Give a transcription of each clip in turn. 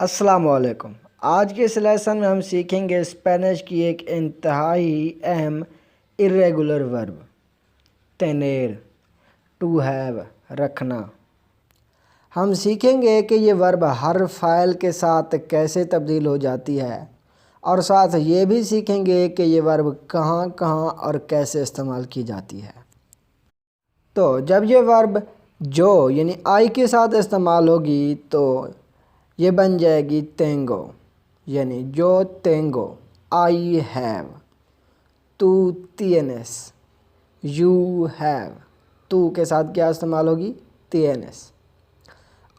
अस्सलाम वालेकुम। आज के इस लेसन में हम सीखेंगे स्पेनिश की एक इंतहाई अहम इर्रेगुलर वर्ब तेनेर, टू हैव, रखना। हम सीखेंगे कि ये वर्ब हर फ़ाइल के साथ कैसे तब्दील हो जाती है और साथ ये भी सीखेंगे कि ये वर्ब कहाँ कहाँ और कैसे इस्तेमाल की जाती है। तो जब ये वर्ब जो यानी आई के साथ इस्तेमाल होगी तो ये बन जाएगी तेंगो, यानी जो तेंगो, आई हैव। तू tienes, यू हैव, तू के साथ क्या इस्तेमाल होगी, tienes।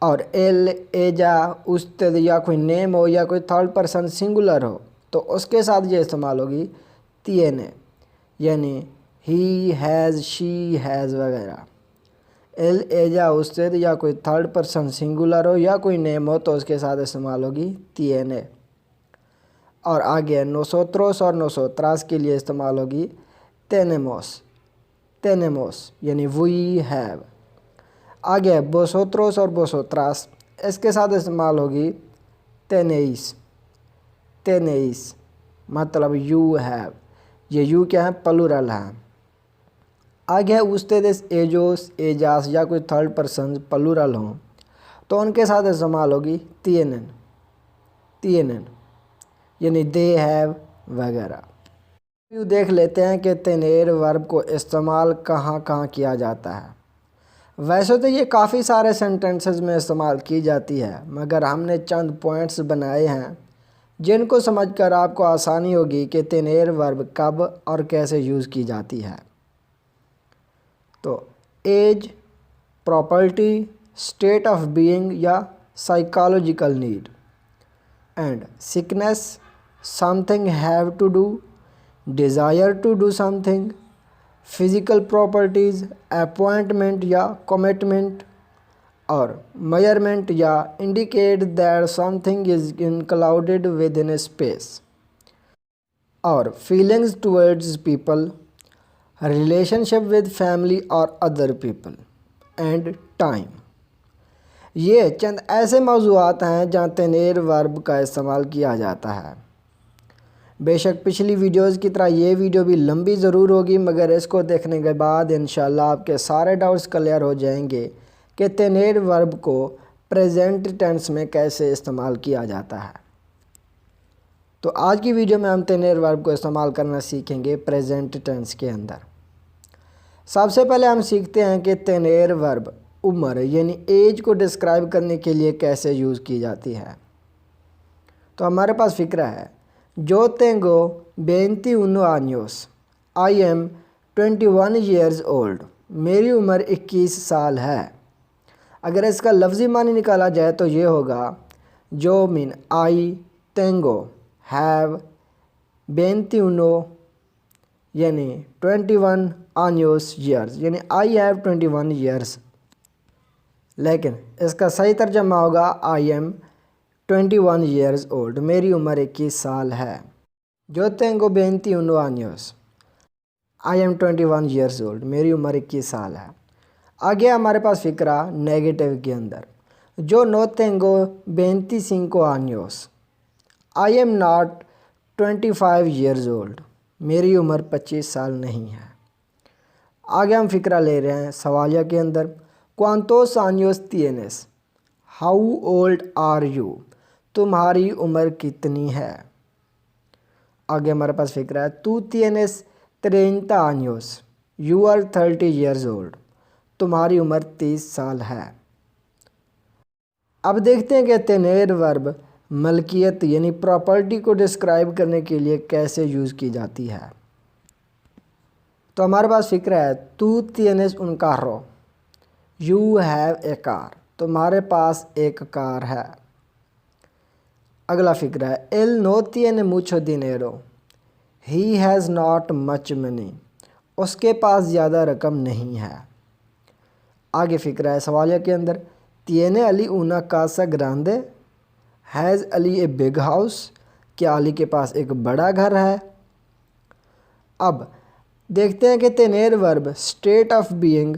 और एल, एजा, उस्तेद या कोई नेम हो या कोई थर्ड पर्सन सिंगुलर हो तो उसके साथ ये इस्तेमाल होगी tiene, यानी ही हैज़, शी हैज़ वगैरह। एल, एजा, उस्तेद या कोई थर्ड पर्सन सिंगुलर हो या कोई नेम हो तो उसके साथ इस्तेमाल होगी tiene। और आगे नोसोत्रोस और नोसोत्रास के लिए इस्तेमाल होगी tenemos, tenemos, यानी वी हैव। आगे बोसोत्रोस और बोसोत्रास, इसके साथ इस्तेमाल होगी tenéis, tenéis, मतलब यू हैव। ये यू क्या है, प्लूरल है। आगे है उस्तेदेस, एजोस, एजास या कोई थर्ड पर्सन प्लूरल हों तो उनके साथ इस्तेमाल होगी tienen, tienen, यानी दे हैव वगैरह। यू देख लेते हैं कि तेनेर वर्ब को इस्तेमाल कहाँ कहाँ किया जाता है। वैसे तो ये काफ़ी सारे सेंटेंसेस में इस्तेमाल की जाती है, मगर हमने चंद पॉइंट्स बनाए हैं जिनको समझकर आपको आसानी होगी कि तेनेर वर्ब कब और कैसे यूज़ की जाती है। तो age, property, state of being या psychological need. And sickness, something have to do, desire to do something, physical properties, appointment या कमिटमेंट, और मेजरमेंट या indicate that something is included within space, और feelings towards people, relationship with family और other people, and time. ये चंद ऐसे मौज़ूआत हैं जहाँ तेनेर वर्ब का इस्तेमाल किया जाता है। बेशक पिछली वीडियोज़ की तरह ये वीडियो भी लंबी ज़रूर होगी, मगर इसको देखने के बाद इंशाल्लाह आपके सारे डाउट्स क्लियर हो जाएंगे कि तेनेर वर्ब को प्रेजेंट टेंस में कैसे इस्तेमाल किया जाता है। तो आज की वीडियो में हम तेनेर वर्ब को इस्तेमाल करना सीखेंगे प्रेजेंट टेंस के अंदर। सबसे पहले हम सीखते हैं कि तेनेर वर्ब उम्र यानी एज को डिस्क्राइब करने के लिए कैसे यूज़ की जाती है। तो हमारे पास फ़िक्रा है, जो तेंगो 21 años, I M 21 years old, मेरी उम्र 21 साल है। अगर इसका लफ्ज़ी मानी निकाला जाए तो ये होगा, जो मीन आई, तेंगो, हैव, 21 यानी 21 años years, यानी आई हैव 21 years। लेकिन इसका सही तर्जमा होगा आई एम 21 years old, मेरी उम्र 21 साल है। जो तेंगो 21 años, I M 21 years old, मेरी उम्र 21 साल है। आगे हमारे पास फ़िक्रा नेगेटिव के अंदर, जो नो तेंगो 25 años, I am not 25 years old, मेरी उम्र 25 साल नहीं है। आगे हम फ़िक्रा ले रहे हैं सवालिया के अंदर, cuántos años tienes, how old are you, तुम्हारी उम्र कितनी है। आगे हमारे पास फ़िक्रा है, tú tienes 30 años, you are 30 years old, तुम्हारी उम्र 30 साल है। अब देखते हैं कि तेनेर वर्ब मलकियत यानी प्रॉपर्टी को डिस्क्राइब करने के लिए कैसे यूज़ की जाती है। तो हमारे पास फ़िक्रा है, tú tienes un carro, you have a car, तुम्हारे पास एक कार है। अगला फ़िक्रा है, él no tiene mucho dinero, he has not much money, उसके पास ज़्यादा रकम नहीं है। आगे फ़िक्रा है सवालिया के अंदर, tiene Ali una casa grande, has Ali a big house, क्या अली के पास एक बड़ा घर है। अब देखते हैं कि तेनेर वर्ब स्टेट ऑफ बीइंग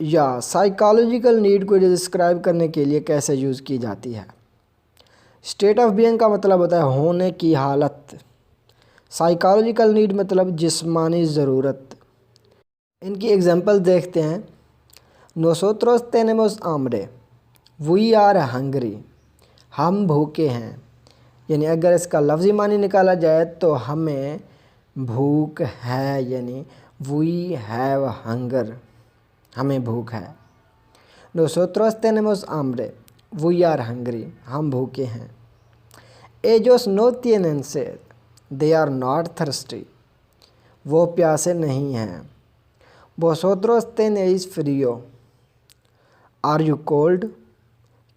या साइकोलॉजिकल नीड को डिस्क्राइब करने के लिए कैसे यूज़ की जाती है। स्टेट ऑफ बीइंग का मतलब होता है होने की हालत। साइकोलॉजिकल नीड मतलब जिस्मानी ज़रूरत। इनकी एग्जांपल देखते हैं। nosotros tenemos hambre, we are hungry, हम भूखे हैं। यानी अगर इसका लफ्ज़ी मानी निकाला जाए तो हमें भूख है, यानी वी हैव हंगर, हमें भूख है। nosotros tenemos hambre, we are hungry, हम भूखे हैं। ellos no tienen sed, they are not thirsty, वो प्यासे नहीं हैं। vosotros tenéis frío, are you cold,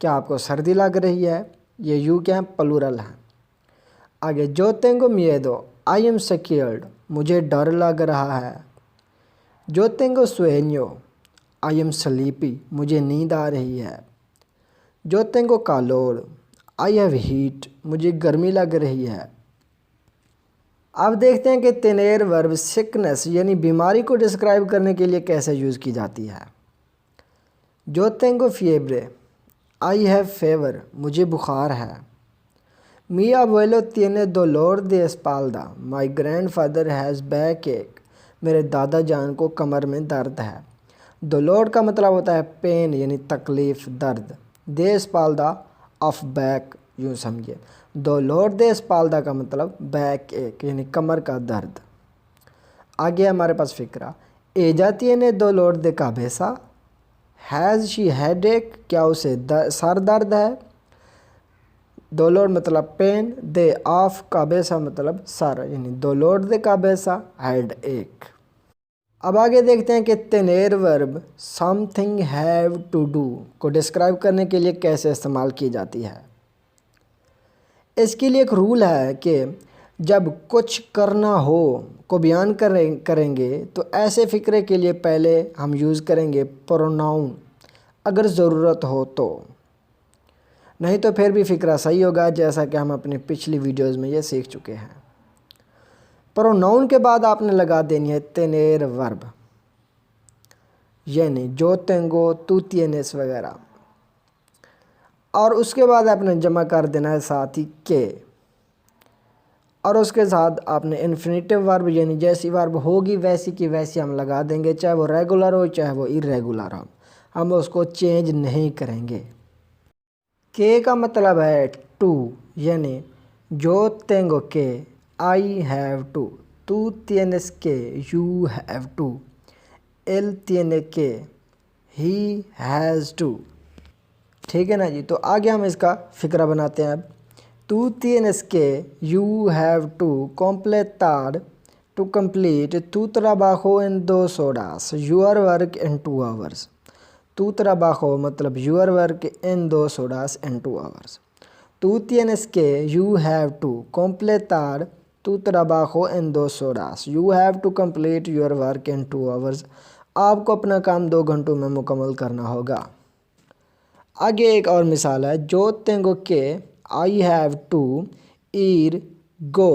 क्या आपको सर्दी लग रही है। ये यू क्या है, प्लूरल है। आगे जो tengo miedo, I am scared, मुझे डर लग रहा है। जो tengo sueño, I am sleepy, मुझे नींद आ रही है। जो tengo calor, I have heat, मुझे गर्मी लग रही है। अब देखते हैं कि tener वर्ब सिकनेस यानी बीमारी को डिस्क्राइब करने के लिए कैसे यूज़ की जाती है। जो tengo fiebre, I have favour, मुझे बुखार है। Mi abuelo tiene dolor de espalda, my grandfather has backache, मेरे दादा जान को कमर में दर्द है। dolor का मतलब होता है पेन यानी तकलीफ़, दर्द। de espalda ऑफ बैक, यूँ समझिए। dolor de espalda का मतलब बैक एक यानी कमर का दर्द। आगे हमारे पास फिक्रा। ella tiene dolor de cabeza, has she headache, क्या उसे सर दर्द है। dolor मतलब पेन, दे ऑफ काबेसा मतलब सर, यानी dolor de cabeza हेड एक। अब आगे देखते हैं कि tener verb something have to do को डिस्क्राइब करने के लिए कैसे इस्तेमाल की जाती है। इसके लिए एक रूल है कि जब कुछ करना हो को बयान करेंगे तो ऐसे फ़िक्रे के लिए पहले हम यूज़ करेंगे प्रोनाउन, अगर ज़रूरत हो तो, नहीं तो फिर भी फ़िक्रा सही होगा, जैसा कि हम अपनी पिछली वीडियोस में ये सीख चुके हैं। प्रोनाउन के बाद आपने लगा देनी है tener वर्ब, यानी जो tengo, tú tienes वगैरह, और उसके बाद आपने जमा कर देना है साथ ही के, और उसके साथ आपने इन्फिनेटिव वर्ब यानी जैसी वर्ब होगी वैसी की वैसी हम लगा देंगे, चाहे वो रेगुलर हो चाहे वो इरेगुलर हो, हम उसको चेंज नहीं करेंगे। के का मतलब है टू, यानी जो tengo के, I have to, tú tienes que, you have to, él tiene que, he has to। ठीक है ना जी। तो आगे हम इसका फिक्रा बनाते हैं। अब tú tienes que, you have to completar, to complete tu trabajo en 2 horas, your work in 2 hours। tu trabajo मतलब your work in 2 horas in 2 hours। tú tienes que, you have to completar tu trabajo en 2 horas, you have to complete your work in 2 hours। आपको अपना काम 2 घंटों में मुकम्मल करना होगा। आगे एक और मिसाल है। जो tengo que, I have to ir go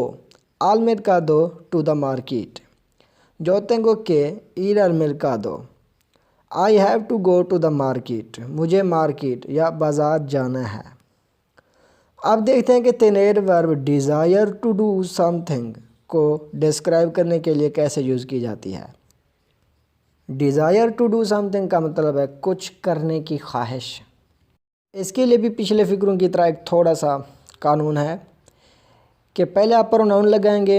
al mercado to the market। जो tengo que ir al mercado, I have to go to the market, मुझे मार्केट या बाज़ार जाना है। अब देखते हैं कि tener verb desire to do something को डिस्क्राइब करने के लिए कैसे यूज़ की जाती है। डिज़ायर टू डू समथिंग का मतलब है कुछ करने की ख्वाहिश। इसके लिए भी पिछले फ़िक्रों की तरह एक थोड़ा सा कानून है कि पहले आप प्रोनाउन लगाएंगे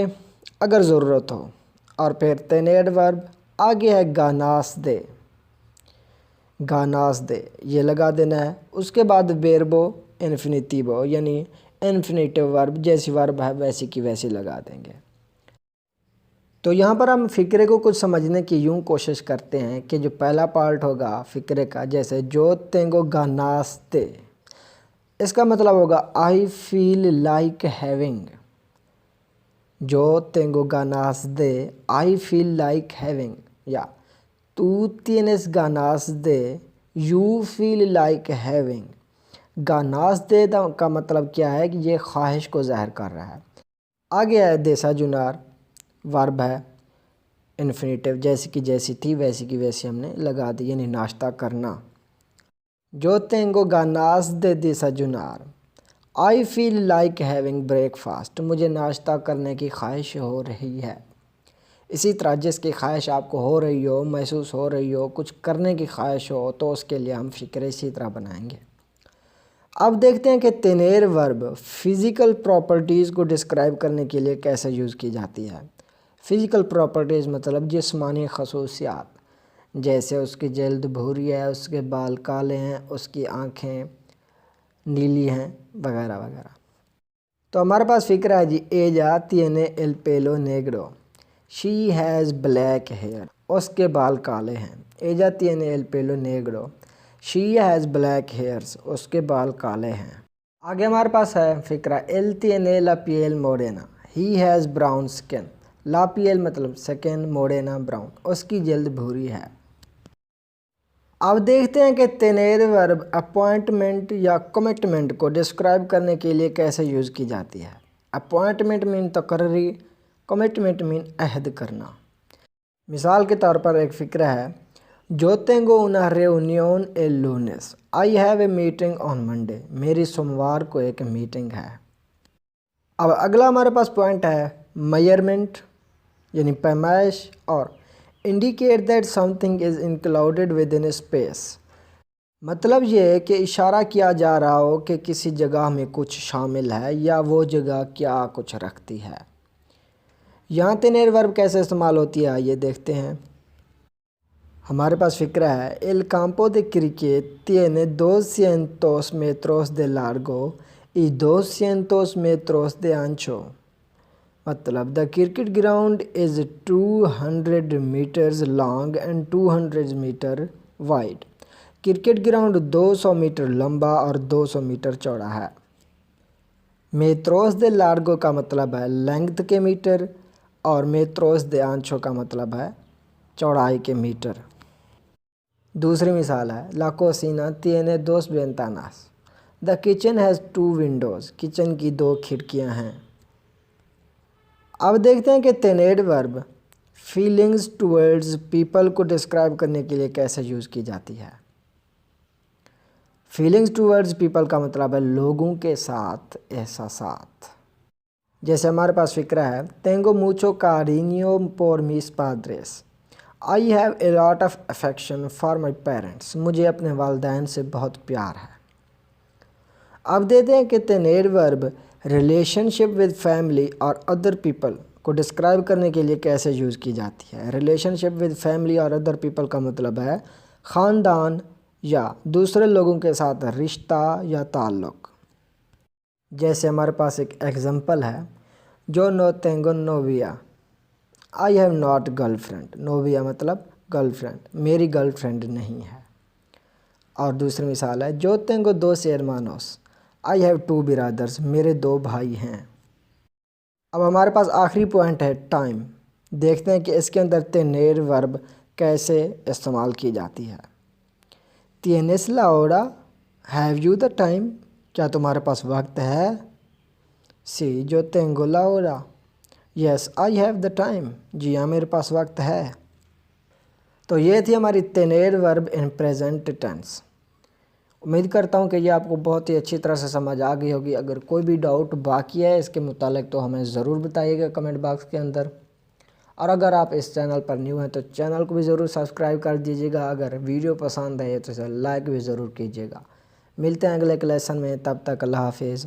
अगर ज़रूरत हो, और फिर tener वर्ब आगे है गानास दे, गानास दे ये लगा देना है। उसके बाद वेर्बो इन्फिनिटिवो यानी इन्फिनेटिव वर्ब, जैसी वर्ब है वैसी की वैसी लगा देंगे। तो यहाँ पर हम फ़िक्रे को कुछ समझने की यूँ कोशिश करते हैं कि जो पहला पार्ट होगा फ़िक्रे का, जैसे जो tengo ganas de, इसका मतलब होगा आई फील लाइक हैविंग। जो tengo ganas de, I feel like having, या tú tienes ganas de, you feel like having। गानास दे का मतलब क्या है कि ये ख्वाहिश को ज़ाहिर कर रहा है। आगे है देसाजुनार, वर्ब है इन्फिनेटिव, जैसी की जैसी थी वैसी की वैसी हमने लगा दी, यानी नाश्ता करना। जो tengo ganas de desayunar, I feel like having breakfast, मुझे नाश्ता करने की ख्वाहिश हो रही है। इसी तरह जिसकी ख्वाहिश आपको हो रही हो, महसूस हो रही हो, कुछ करने की ख्वाहिश हो, तो उसके लिए हम फ़िक्र इसी तरह बनाएंगे। अब देखते हैं कि तेनेर वर्ब फ़िज़िकल प्रॉपर्टीज़ को डिस्क्राइब करने के लिए कैसे यूज़ की जाती है। फ़िज़िकल प्रॉपर्टीज़ मतलब जिस्मानी खसूसियात, जैसे उसकी जल्द भूरी है, उसके बाल काले हैं, उसकी आँखें नीली हैं, वगैरह वगैरह। तो हमारे पास फ़िक्र है जी, एजा tiene el pelo negro, she has black hair, उसके बाल काले हैं। एजा tiene el pelo negro, she has black hairs, उसके बाल काले हैं। आगे हमारे पास है फ़िक्रा एल tiene la piel morena, he has brown skin. ला पियल मतलब सेकेंड, मोरेना ब्राउन, उसकी जल्द भूरी है। अब देखते हैं कि तेनेर वर्ब अपॉइंटमेंट या कमिटमेंट को डिस्क्राइब करने के लिए कैसे यूज़ की जाती है। अपॉइंटमेंट मीन तकर्री, कमिटमेंट मीन अहद करना। मिसाल के तौर पर एक फ़िक्र है, जो tengo una reunión el lunes, I have a meeting on Monday, मेरी सोमवार को एक मीटिंग है। अब अगला हमारे पास पॉइंट है मेजरमेंट यानी पैमाइश और indicate that something is included within space, मतलब ये है कि इशारा किया जा रहा हो कि किसी जगह में कुछ शामिल है या वो जगह क्या कुछ रखती है। यहाँ तेनेर वर्ब कैसे इस्तेमाल होती है ये देखते हैं। हमारे पास फ़िक्रा है L campo de cricket tiene 200 metros de largo y 200 metros de ancho, मतलब the cricket ground is 200 meters long and 200 meter wide. Cricket ground 200 meter लंबा और 200 मीटर चौड़ा है। मेत्रोस दे लार्गो का मतलब है लेंथ के मीटर और मेत्रोस दे आंचो का मतलब है चौड़ाई के मीटर। दूसरी मिसाल है ला कोसिना tiene dos ventanas, the kitchen has 2 Windows, kitchen की 2 खिड़कियां हैं। अब देखते हैं कि तेनेर वर्ब फीलिंग्स टुवर्ड्स पीपल को डिस्क्राइब करने के लिए कैसे यूज़ की जाती है। फीलिंग्स टुवर्ड्स पीपल का मतलब है लोगों के साथ एहसासात। जैसे हमारे पास फ़िक्रा है tengo mucho cariño por mis padres, I have a lot of affection for my parents, मुझे अपने वालिदैन से बहुत प्यार है। अब देते हैं कि तेनेर वर्ब रिलेशनशिप विद फैमिली और अदर पीपल को डिस्क्राइब करने के लिए कैसे यूज़ की जाती है। रिलेशनशिप विद फैमिली और अदर पीपल का मतलब है ख़ानदान या दूसरे लोगों के साथ रिश्ता या ताल्लुक़। जैसे हमारे पास एक एग्जांपल है, जो नो tengo novia, I have not girlfriend, नोविया मतलब गर्लफ्रेंड, मेरी गर्लफ्रेंड नहीं है। और दूसरी मिसाल है जो tengo dos hermanos, I have 2 brothers, मेरे 2 भाई हैं। अब हमारे पास आखिरी पॉइंट है टाइम। देखते हैं कि इसके अंदर तेनेर वर्ब कैसे इस्तेमाल की जाती है। tienes la hora, have you the time, क्या तुम्हारे पास वक्त है। सी जो tengo la hora, yes I have the time, जी हाँ मेरे पास वक्त है। तो ये थी हमारी तेनेर वर्ब इन प्रेजेंट टेंस। उम्मीद करता हूँ कि ये आपको बहुत ही अच्छी तरह से समझ आ गई होगी। अगर कोई भी डाउट बाकी है इसके मुतालिक तो हमें ज़रूर बताइएगा कमेंट बॉक्स के अंदर। और अगर आप इस चैनल पर न्यू हैं तो चैनल को भी ज़रूर सब्सक्राइब कर दीजिएगा। अगर वीडियो पसंद आए तो इसे लाइक भी ज़रूर कीजिएगा। मिलते हैं अगले लेसन में, तब तक अल्लाह हाफिज़।